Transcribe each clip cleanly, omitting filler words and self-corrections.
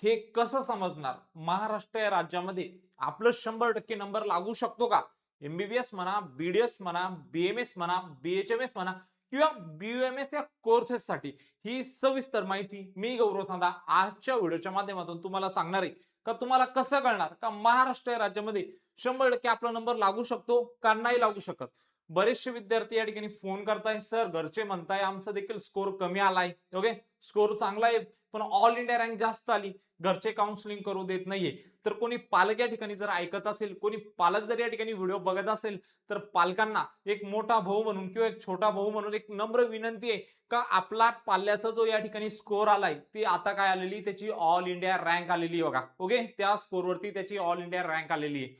हे कसं समजणार? महाराष्ट्र या राज्यामध्ये आपलं 100% नंबर लागू शकतो का? एमबीबीएस म्हणा, बीडीएस म्हणा, बीएमएस म्हणा, बीएचएमएस म्हणा किंवा बीयूएमएस या कोर्सेससाठी ही सविस्तर माहिती मी गौरव सांधा आजच्या व्हिडिओच्या माध्यमातून तुम्हाला सांगणार आहे. का तुम्हाला कसं कळणार का महाराष्ट्र या राज्यामध्ये 100% आपला नंबर लागू शकतो का नाही लागू शकत? बरेचसे विद्यार्थी या ठिकाणी फोन करताय, सर घरचे म्हणताय आमचा देखील स्कोर कमी आलाय. ओके, स्कोर चांगला आहे पण ऑल इंडिया रँक जास्त आली, घरचे काउन्सिलिंग करू देत नाहीये. तर कोणी पालक या ठिकाणी जर ऐकत असेल, कोणी पालक जर या ठिकाणी व्हिडिओ बघत असेल, तर पालकांना एक मोठा भाऊ म्हणून किंवा एक छोटा भाऊ म्हणून एक नम्र विनंती आहे का आपला पाल्याचा जो या ठिकाणी स्कोर आलाय ती आता काय आलेली, त्याची ऑल इंडिया रँक आलेली बघा. ओके, त्या स्कोरवरती त्याची ऑल इंडिया रँक आलेली आहे.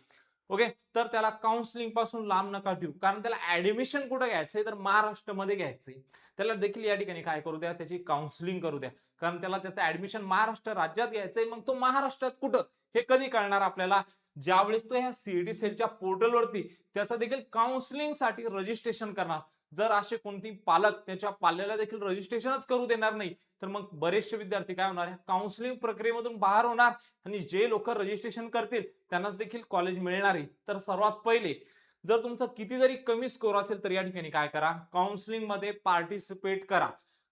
ओके, तर त्याला काउन्सिलिंग पासून लांब नका ठेवू, कारण त्याला ऍडमिशन कुठे घ्यायचंय तर महाराष्ट्रामध्ये घ्यायचंय. त्याला देखील या ठिकाणी काय करू द्या, त्याची काउन्सिलिंग करू द्या, कारण त्याला त्याचं ऍडमिशन महाराष्ट्र राज्यात घ्यायचंय. मग तो महाराष्ट्रात कुठं हे कधी कळणार आपल्याला? ज्यावेळेस तो ह्या सीईटी सेलच्या पोर्टलवरती त्याचं देखील काउन्सिलिंग साठी रजिस्ट्रेशन करणार. जर असे कोणती पालक त्याच्या पाल्याला देखील रजिस्ट्रेशनच करू देणार नाही, तर मग बरेचसे विद्यार्थी काय होणार, काउन्सिलिंग प्रक्रियेमधून बाहेर होणार आणि जे लोक रजिस्ट्रेशन करतील त्यांनाच देखील कॉलेज मिळणार आहे. तर सर्वात पहिले जर तुमचा किती जरी कमी स्कोर असेल तर या ठिकाणी काय करा, काउन्सिलिंग मध्ये पार्टिसिपेट करा.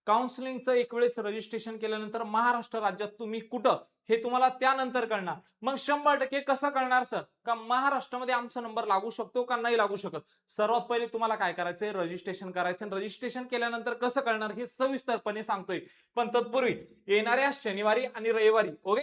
काउन्सिलिंगचं एक वेळेस रजिस्ट्रेशन केल्यानंतर महाराष्ट्र राज्यात तुम्ही कुठं हे तुम्हाला त्यानंतर कळणार. मग 100% कसं कळणार सर का महाराष्ट्रामध्ये आमचा नंबर लागू शकतो का नाही लागू शकत? सर्वात पहिले तुम्हाला काय करायचंय, रजिस्ट्रेशन करायचं. रजिस्ट्रेशन केल्यानंतर कसं कळणार हे सविस्तरपणे सांगतोय. पण तत्पूर्वी येणाऱ्या शनिवारी आणि रविवारी, ओके,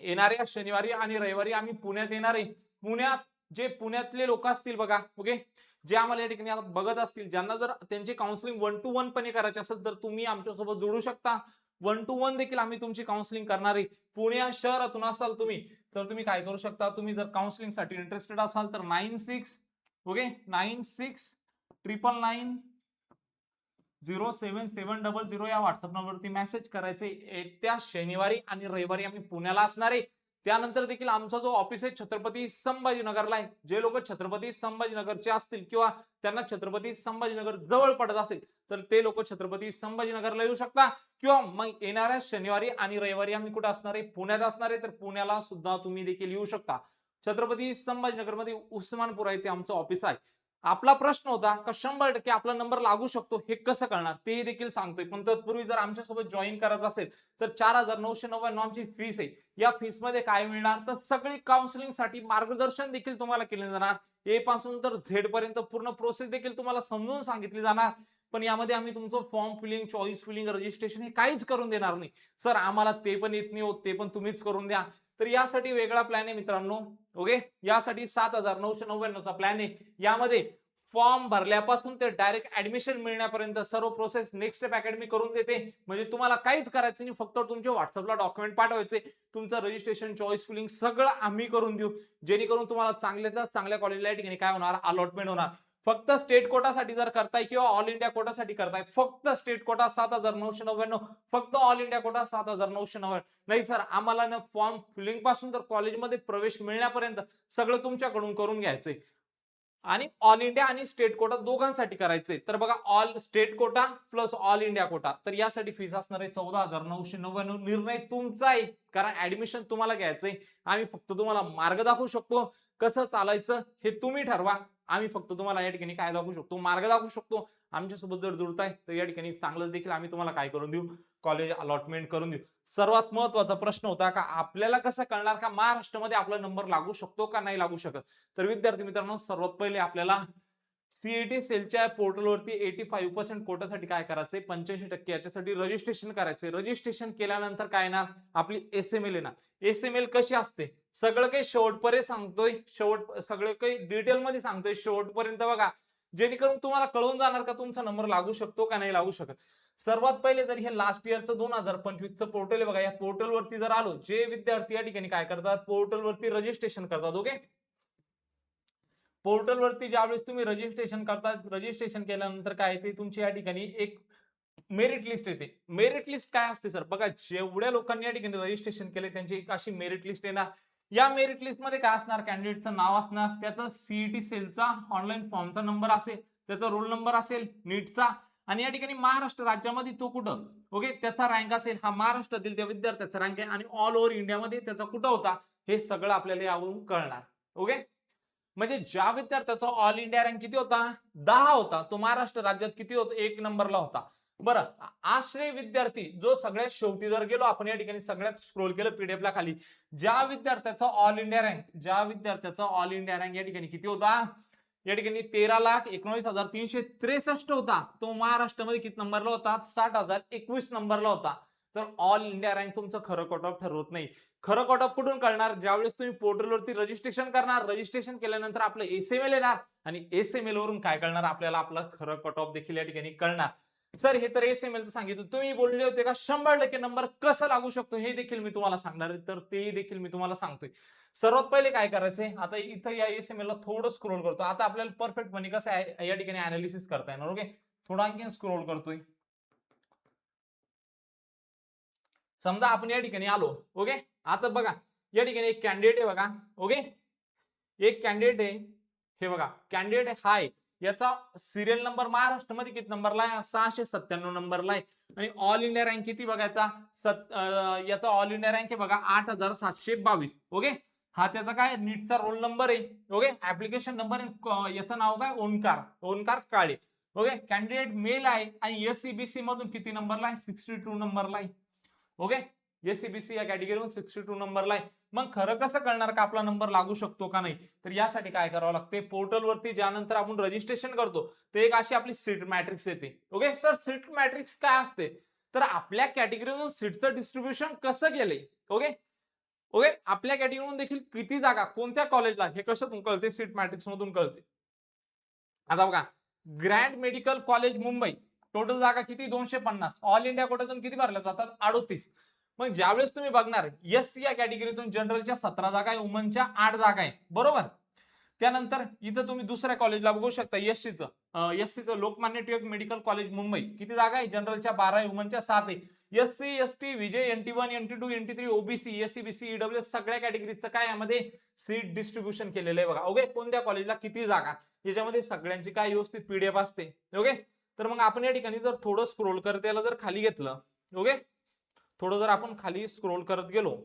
येणाऱ्या शनिवारी आणि रविवारी आम्ही पुण्यात येणार आहे. पुण्यात जे पुण्यातले लोक असतील बघा, ओके, जे आम्हाला या ठिकाणी आता बघत असतील, ज्यांना जर त्यांची काउन्सिलिंग 1 to 1 पणे करायची असेल तर तुम्ही आमच्यासोबत जोडू शकता. 1 to 1 देखील आम्ही तुमची काउन्सिलिंग करणार आहे. पुणे शहरातून असाल तुम्ही तर तुम्ही काय करू शकता, तुम्ही जर काउन्सिलिंग साठी इंटरेस्टेड असाल तर 96, ओके, 96 9690700 या व्हॉट्सअप नंबरवरती मेसेज करायचे. येत्या शनिवारी आणि रविवारी आम्ही पुण्याला असणार आहे. त्यानंतर देखील आमचा जो ऑफिस आहे छत्रपती संभाजीनगरला आहे. जे लोक छत्रपती संभाजीनगरचे असतील किंवा त्यांना छत्रपती संभाजीनगर जवळ पडत असेल तर ते लोक छत्रपती संभाजीनगरला येऊ शकता. किंवा मग येणाऱ्या शनिवारी आणि रविवारी आम्ही कुठे असणार आहे, पुण्यात असणार आहे, तर पुण्याला सुद्धा तुम्ही देखील येऊ शकता. छत्रपती संभाजीनगर मध्ये उस्मानपुरा येथे आमचं ऑफिस आहे. आपला प्रश्न होता का 100% आपला नंबर लागू शकतो हे कसं कळणार ते देखील सांगतोय. पण तत्पूर्वी जर आमच्यासोबत जॉईन करायचं असेल तर 4999 आमची फीस आहे. या फीस मध्ये काय मिळणार तर सगळी काउन्सिलिंग साठी मार्गदर्शन देखील तुम्हाला केले जाणार. ए पासून तर झेड पर्यंत पूर्ण प्रोसेस देखील तुम्हाला समजून सांगितली जाणार. पण यामध्ये आम्ही तुमचं form filling, choice filling, registration हे काहीच करून देणार नाही. सर आम्हाला ते पण येत नाही होत, ते पण तुम्हीच करून द्या. तर यासाठी वेगळा प्लॅन आहे मित्रांनो. ओके, यासाठी 7999 चा प्लॅन आहे. यामध्ये फॉर्म भरल्यापासून ते डायरेक्ट ऍडमिशन मिळण्यापर्यंत सर्व प्रोसेस नेक्स्ट स्टेप अकॅडमी करून देते. म्हणजे तुम्हाला काहीच करायचं नाही, फक्त तुमच्या व्हॉट्सअपला डॉक्युमेंट पाठवायचे, तुमचं रजिस्ट्रेशन, चॉईस फिलिंग सगळं आम्ही करून देऊ. जेणेकरून तुम्हाला चांगल्यात चांगल्या कॉलेजला या ठिकाणी काय होणार, अलॉटमेंट होणार. फक्त स्टेट कोटासाठी जर करताय किंवा ऑल इंडिया कोटासाठी करताय, फक्त स्टेट कोटा 7999, फक्त ऑल इंडिया कोटा 7999. नाही सर आम्हाला ना फॉर्म फिलिंग पासून तर कॉलेजमध्ये प्रवेश मिळण्यापर्यंत सगळं तुमच्याकडून करून घ्यायचंय. आणि ऑल इंडिया आणि स्टेट कोटा दोघांसाठी करायचंय. तर बघा, all state quota plus all India quota, तर यासाठी फीस असणार आहे 14,999. निर्णय तुमचा आहे, कारण ऍडमिशन तुम्हाला घ्यायचंय. आम्ही फक्त तुम्हाला मार्ग दाखवू शकतो, कसं चालायचं हे तुम्ही ठरवा. आम्ही फक्त तुम्हाला या ठिकाणी काय दाखवू शकतो, मार्ग दाखवू शकतो. आमच्यासोबत जर जुळताय तर या ठिकाणी चांगलंच देखील आम्ही तुम्हाला काय करून देऊ, कॉलेज अलॉटमेंट करून देऊ. सर्वात महत्वाचा प्रश्न होता का आपल्याला कसं कळणार का महाराष्ट्रामध्ये आपला नंबर लागू शकतो का नाही लागू शकत? तर विद्यार्थी मित्रांनो, सर्वात पहिले आपल्याला सीईटी सेलच्या पोर्टलवरती 85% कोटासाठी काय करायचंय, 85% याच्यासाठी रजिस्ट्रेशन करायचंय. रजिस्ट्रेशन केल्यानंतर काय येणार, आपली एसएमएल येणार. एसएमएल कशी असते सगळं काही शेवटपर्यंत सांगतोय, सगळं काही डिटेल मध्ये सांगतोय शेवटपर्यंत बघा, जेणेकरून तुम्हाला कळून जाणार का तुमचा नंबर लागू शकतो का नाही लागू शकत. सर्वात पहिले जर हे लास्ट इयरचं 2025चं पोर्टल आहे बघा, या पोर्टलवरती जर आलो, जे विद्यार्थी या ठिकाणी काय करतात, पोर्टलवरती रजिस्ट्रेशन करतात. ओके, पोर्टलवरती ज्यावेळेस तुम्ही रजिस्ट्रेशन करतात, रजिस्ट्रेशन केल्यानंतर काय येते, तुमची या ठिकाणी एक मेरिट लिस्ट येते. मेरिट लिस्ट काय असते सर, बघा जेवढ्या लोकांनी या ठिकाणी रजिस्ट्रेशन केले त्यांची एक अशी मेरिट लिस्ट येणार. या मेरिट लिस्ट मध्ये काय असणार, कॅन्डिडेटचं नाव असणार, त्याचा सीईटी सेलचा ऑनलाईन फॉर्मचा नंबर असेल, त्याचा रोल नंबर असेल नीटचा, आणि या ठिकाणी महाराष्ट्र राज्यामध्ये तो कुठं, ओके, त्याचा रँक असेल, हा महाराष्ट्रातील त्या विद्यार्थ्याचा रँक आहे, आणि ऑल ओव्हर इंडियामध्ये त्याचा कुठं होता हे सगळं आपल्याला यावरून कळणार. ओके, म्हणजे ज्या विद्यार्थ्याचा ऑल इंडिया रँक किती होता, 10 होता, तो महाराष्ट्र राज्यात किती होता, 1 नंबरला होता. बरं, आश्रय विद्यार्थी जो सगळ्यात शेवटी जर गेलो आपण या ठिकाणी सगळ्यात स्क्रोल केलं पीडीएफ ला खाली, ज्या विद्यार्थ्याचा ऑल इंडिया रँक या ठिकाणी किती होता, या ठिकाणी 13,19,363 होता, तो महाराष्ट्रामध्ये किती नंबरला होता, 60,021 नंबरला होता. तर ऑल इंडिया रँक तुमचं खरं कट ऑफ ठरवत नाही. खरं कट ऑफ कुठून कळणार, ज्यावेळेस तुम्ही पोर्टलवरती रजिस्ट्रेशन करणार, रजिस्ट्रेशन केल्यानंतर आपलं एसएमएल येणार, आणि एसएमएल वरून काय कळणार आपल्याला, आपलं खरं कट ऑफ देखील या ठिकाणी कळणार. सर हे तर एसएमएल चं सांगितलं, तुम्ही बोलले होते का 100% नंबर कसं लागू शकतो हे देखील मी तुम्हाला सांगणार आहे, तर ते देखील मी तुम्हाला सांगतोय. सर्वात पहिले काय करायचंय, आता इथं या एसएमएल ला थोडं स्क्रोल करतो, आता आपल्याला परफेक्टपणे कसं आहे या ठिकाणी अनालिसिस करता येणार. ओके, थोडा आणखी स्क्रोल करतोय. समजा आपण या ठिकाणी आलो, ओके, आता बघा या ठिकाणी एक कॅन्डिडेट आहे बघा, ओके, एक कॅन्डिडेट आहे, हे बघा कॅन्डिडेट हाय, याचा सिरियल नंबर महाराष्ट्रामध्ये किती नंबरला आहे, 697 नंबरला आहे, आणि ऑल इंडिया रँक किती बघायचा, याचा ऑल इंडिया रँक आहे बघा 8,722. ओके, हा त्याचा काय नीटचा रोल नंबर आहे. ओके, ऍप्लिकेशन नंबर, याचं नाव काय, ओंकार काळे. ओके, कॅन्डिडेट मेल आहे, आणि एससीबीसी मधून किती नंबरला आहे, 62 नंबरला आहे. ओके, एससीबीसी या कॅटेगरीवरून 62 नंबरला आहे. मग खरं कसं कळणार का आपला नंबर लागू शकतो का नाही, तर यासाठी काय करावं लागते, पोर्टलवरती ज्यानंतर आपण रजिस्ट्रेशन करतो ते एक अशी आपली सीट मॅट्रिक्स येते. ओके सर, सीट मॅट्रिक्स काय असते, तर आपल्या कॅटेगरीमधून सीटचं डिस्ट्रीब्युशन कसं केलंय. ओके ओके, आपल्या कॅटेगरीमधून देखील किती जागा कोणत्या कॉलेजला हे कसं कळते, सीट मॅट्रिक्स मधून कळते. आता बघा, grand medical college Mumbai, total जागा किती, 250. ऑल इंडिया कोट्यातून किती भरल्या जातात, 38. मग ज्यावेळेस तुम्ही बघणार एससी या कॅटेगरीतून जनरलच्या 17 जागा आहे, वुमनच्या 8 जागा आहे, बरोबर. त्यानंतर इथं तुम्ही दुसऱ्या कॉलेजला बघू शकता, एससीचं लोकमान्य टिळक मेडिकल कॉलेज मुंबई, किती जागा आहे, जनरलच्या 12 आहे, वुमनच्या 7 आहे. एससी एसटी विजय NT1 NT2 NT3 OBC SCBC EWS सगळ्या कॅटेगरीचं काय यामध्ये सीट डिस्ट्रीब्युशन केलेलं आहे बघा. ओके, कोणत्या कॉलेजला किती जागा, याच्यामध्ये सगळ्यांची काय व्यवस्थित पीडीएफ असते. ओके, तर मग आपण या ठिकाणी जर थोडं स्क्रोल करत याला जर खाली घेतलं, ओके, थोडं जर आपण खाली स्क्रोल करत गेलो,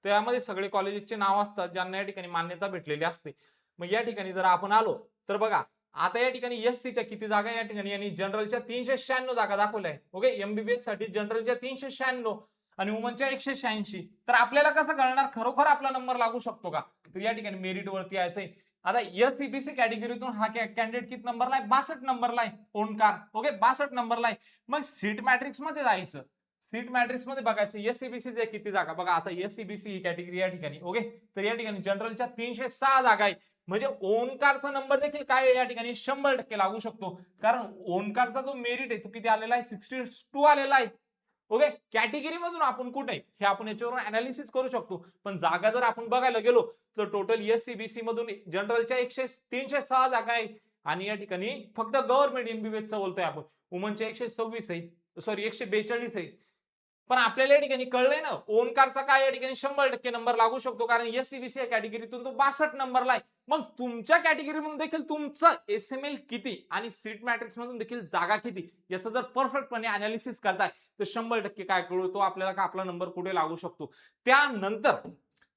तर यामध्ये सगळे कॉलेजेसचे नाव असतात ज्यांना या ठिकाणी मान्यता भेटलेली असते. मग या ठिकाणी जर आपण आलो तर बघा, आता या ठिकाणी एससीच्या किती जागा या ठिकाणी, आणि जनरलच्या 396 जागा दाखवल्या आहे. ओके, एमबीबीएस साठी जनरलच्या 396 आणि वुमनच्या 186. तर आपल्याला कसं कळणार खरोखर आपला नंबर लागू शकतो का, तर या ठिकाणी मेरिट वरती यायचंय. आता एससीबीसी कॅटेगरीतून हा कॅन्डिडेट किती नंबरला आहे, 62 नंबरला आहे, ओंकार. ओके, 62 नंबरला आहे. मग सीट मॅट्रिक्स मध्ये जायचं, सीट मॅट्रिक्स मध्ये बघायचं एससीबीसी किती जागा, बघा आता एससीबीसी ही कॅटेगरी या ठिकाणी. ओके, तर या ठिकाणी जनरलच्या 306 जागा आहे, म्हणजे ओंकारचा नंबर देखील काय या ठिकाणी 100% लागू शकतो, कारण ओंकारचा जो मेरिट आहे तो किती आलेला आहे, 62 आलेला आहे. ओके, कॅटेगरी मधून आपण कुठे हे आपण याच्यावरून अनालिसिस करू शकतो, पण जागा जर आपण बघायला गेलो तर टोटल एससीबीसी मधून जनरलच्या 306 जागा आहे, आणि या ठिकाणी फक्त गव्हर्नमेंट एमबीबीएसचं बोलतोय आपण, वुमनच्या 126 आहे, सॉरी 142 आहे. पण आपल्याला या ठिकाणी कळलंय ना ओंकारचा काय या ठिकाणी 100% नंबर लागू शकतो, कारण एससीबीसी या कॅटेगरीतून तो 62 नंबरला आहे. मग तुमच्या कॅटेगरीमधून देखील तुमचं एसएमएल किती आणि सीट मॅट्रिक्स मधून देखील जागा किती याचं जर परफेक्टपणे अनालिसिस करताय तर 100% काय कळतो आपल्याला का आपला नंबर कुठे लागू शकतो.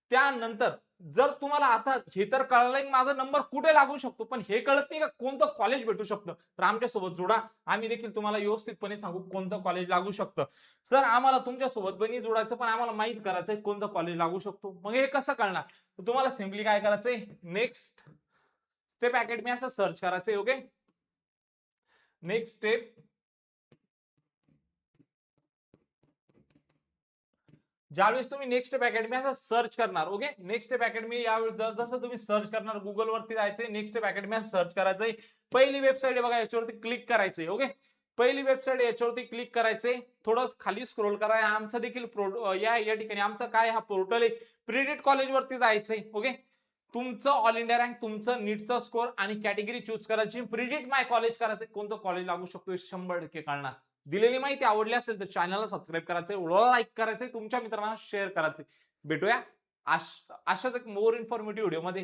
त्यानंतर जर तुम्हाला आता हे तर कळलंय माझा नंबर कुठे लागू शकतो, पण हे कळत नाही का कोणतं कॉलेज भेटू शकतं, तर आमच्यासोबत जोडा, आम्ही देखील तुम्हाला व्यवस्थितपणे सांगू कोणतं कॉलेज लागू शकतं. सर आम्हाला तुमच्यासोबत बनी जोडायचं, पण आम्हाला माहित करायचंय कोणतं कॉलेज लागू शकतो. मग हे कसं कळणार, तर तुम्हाला सिम्पली काय करायचंय, नेक्स्ट स्टेप अकॅडमी असं सर्च करायचंय. ओके, नेक्स्ट स्टेप ज्यावेळेस तुम्ही नेक्स्ट स्टेप अकॅडमी असं सर्च करणार. ओके, नेक्स्ट स्टेप अकॅडमी यावेळेस जसं तुम्ही सर्च करणार गुगल वरती जायचंय, नेक्स्ट स्टेप अकॅडमी असं सर्च करायचंय. पहिली वेबसाईट आहे बघा, याच्यावरती क्लिक करायचंय. ओके, पहिली वेबसाईट याच्यावरती क्लिक करायचंय, थोडं खाली स्क्रोल करा. आमचं देखील या ठिकाणी आमचं काय हा पोर्टल आहे, प्रीडिट कॉलेज वरती जायचंय. ओके, तुमचं ऑल इंडिया रँक, तुमचं नीटचा स्कोर आणि कॅटेगरी चूज करायची, प्रीडिट माय कॉलेज करायचं, कोणतं कॉलेज लागू शकतो 100% कळणार. दिलेली माहिती आवडली असेल तर चॅनलला सबस्क्राईब करायचंय, लाईक करायचंय, तुमच्या मित्रांना शेअर करायचंय. भेटूया अशाच एक मोर इन्फॉर्मेटिव्ह व्हिडिओ मध्ये.